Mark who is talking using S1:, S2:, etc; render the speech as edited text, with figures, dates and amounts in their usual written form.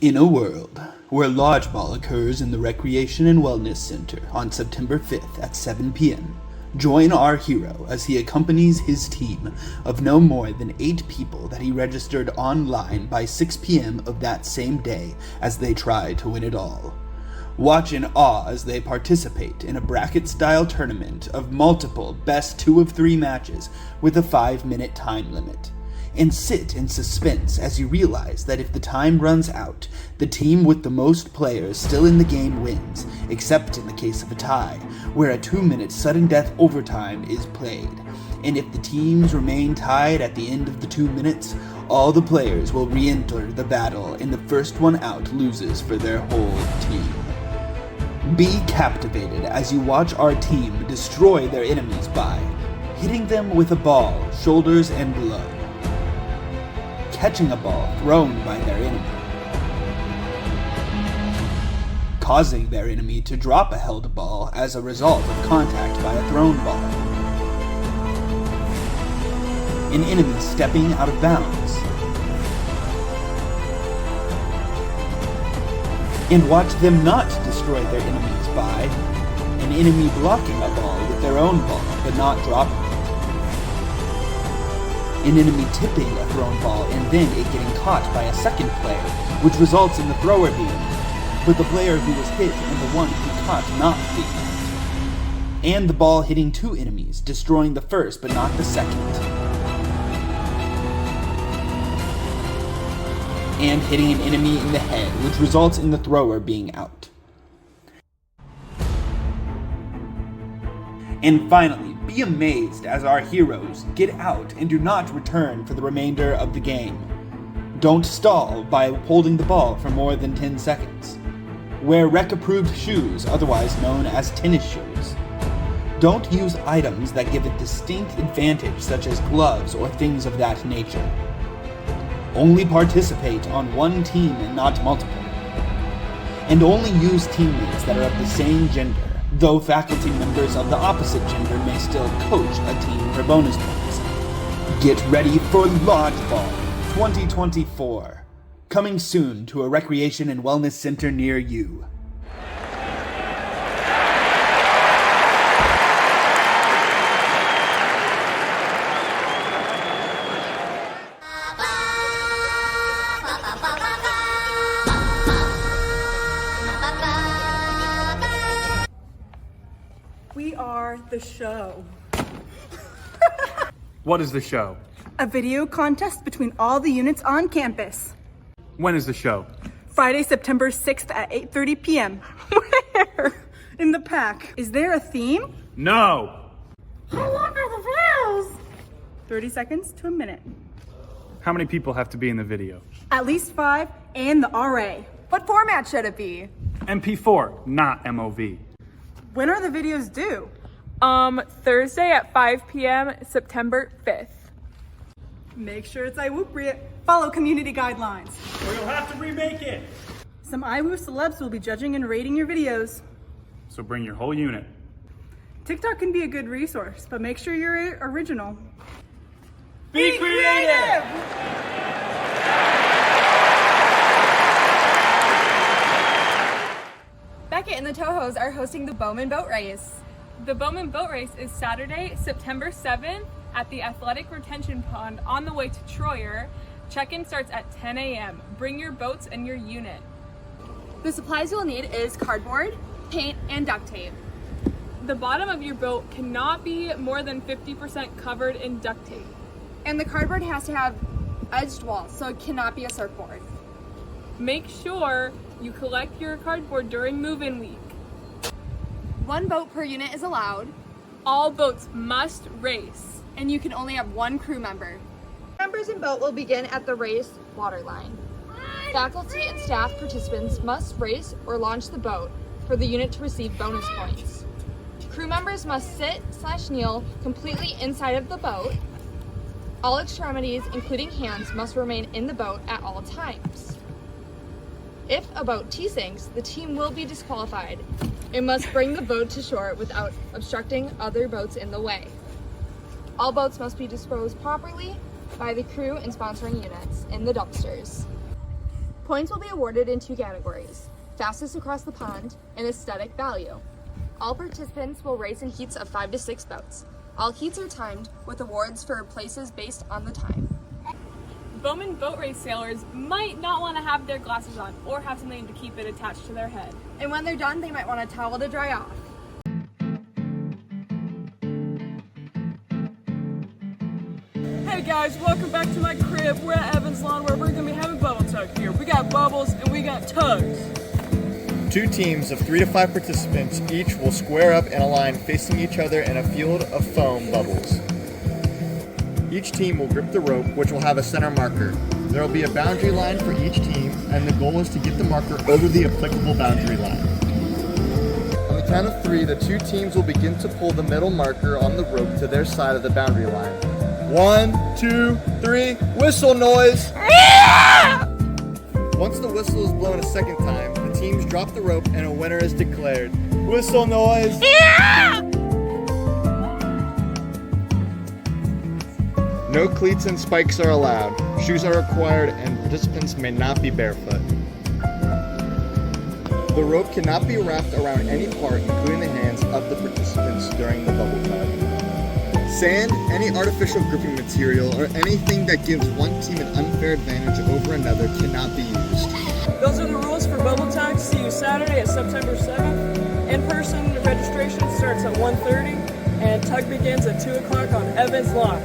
S1: In a world where Lodgeball occurs in the Recreation and Wellness Center on September 5th at 7 p.m., join our hero as he accompanies his team of no more than 8 people that he registered online by 6 p.m. of that same day as they try to win it all. Watch in awe as they participate in a bracket-style tournament of multiple best 2 of 3 matches with a 5-minute time limit. And sit in suspense as you realize that if the time runs out, the team with the most players still in the game wins, except in the case of a tie, where a 2-minute sudden death overtime is played. And if the teams remain tied at the end of the 2 minutes, all the players will re-enter the battle and the first one out loses for their whole team. Be captivated as you watch our team destroy their enemies by hitting them with a ball, shoulders, and blood, catching a ball thrown by their enemy, causing their enemy to drop a held ball as a result of contact by a thrown ball, an enemy stepping out of bounds, and watch them not destroy their enemies by an enemy blocking a ball with their own ball but not dropping it, an enemy tipping a thrown ball and then it getting caught by a second player, which results in the thrower being out, but the player who was hit and the one who caught not being out, and the ball hitting 2 enemies, destroying the first but not the second, and hitting an enemy in the head, which results in the thrower being out. And finally, be amazed as our heroes get out and do not return for the remainder of the game. Don't stall by holding the ball for more than 10 seconds. Wear rec-approved shoes, otherwise known as tennis shoes. Don't use items that give a distinct advantage, such as gloves or things of that nature. Only participate on one team and not multiple. And only use teammates that are of the same gender, though faculty members of the opposite gender may still coach a team for bonus points. Get ready for Lodgeball 2024, coming soon to a recreation and wellness center near you.
S2: We are the show.
S3: What is the show?
S2: A video contest between all the units on campus.
S3: When is the show?
S2: Friday, September 6th at 8:30 p.m. Where? In the pack. Is there a theme?
S3: No!
S2: How long are the videos? 30 seconds to a minute.
S3: How many people have to be in the video?
S2: At least 5 and the RA.
S4: What format should it be?
S3: MP4, not MOV.
S2: When are the videos due?
S4: Thursday at 5 p.m., September 5th.
S2: Make sure it's iWhoopriate. Follow community guidelines.
S3: Or you'll have to remake it!
S2: Some iWhoop celebs will be judging and rating your videos.
S3: So bring your whole unit.
S2: TikTok can be a good resource, but make sure you're original.
S3: Be creative!
S4: Beckett and the Tohos are hosting the Bowman Boat Race.
S5: The Bowman Boat Race is Saturday, September 7th at the Athletic Retention Pond on the way to Troyer. Check-in starts at 10 a.m. Bring your boats and your unit.
S4: The supplies you'll need is cardboard, paint, and duct tape.
S5: The bottom of your boat cannot be more than 50% covered in duct tape.
S4: And the cardboard has to have edged walls, so it cannot be a surfboard.
S5: Make sure you collect your cardboard during move-in week.
S4: 1 boat per unit is allowed,
S5: All boats must race.
S4: and you can only have 1 crew member. Members in boat will begin at the race waterline. Faculty and staff participants must race or launch the boat for the unit to receive bonus points. Crew members must sit/kneel completely inside of the boat. All extremities, including hands, must remain in the boat at all times. If a boat T-sinks, the team will be disqualified. It must bring the boat to shore without obstructing other boats in the way. All boats must be disposed properly by the crew and sponsoring units in the dumpsters. Points will be awarded in 2 categories: fastest across the pond and aesthetic value. All participants will race in heats of 5 to 6 boats. All heats are timed with awards for places based on the time.
S5: Bowman boat race sailors might not want to have their glasses on or have something to keep it attached to their head.
S4: And when they're done, they might want a towel to dry off.
S6: Hey guys, welcome back to my crib. We're at Evans Lawn where we're going to be having bubble tug here. We got bubbles and we got tugs.
S7: 2 teams of 3 to 5 participants each will square up in a line facing each other in a field of foam bubbles. Each team will grip the rope, which will have a center marker. There will be a boundary line for each team, and the goal is to get the marker over the applicable boundary line. On the count of 3, the 2 teams will begin to pull the middle marker on the rope to their side of the boundary line. 1, 2, 3, whistle noise! Once the whistle is blown a second time, the teams drop the rope and a winner is declared. Whistle noise! No cleats and spikes are allowed. Shoes are required and participants may not be barefoot. The rope cannot be wrapped around any part, including the hands of the participants during the bubble tug. Sand, any artificial gripping material, or anything that gives one team an unfair advantage over another cannot be used.
S6: Those are the rules for bubble tug. See you Saturday at September 7th. In-person registration starts at 1:30 and tug begins at 2 o'clock on Evans Lawn.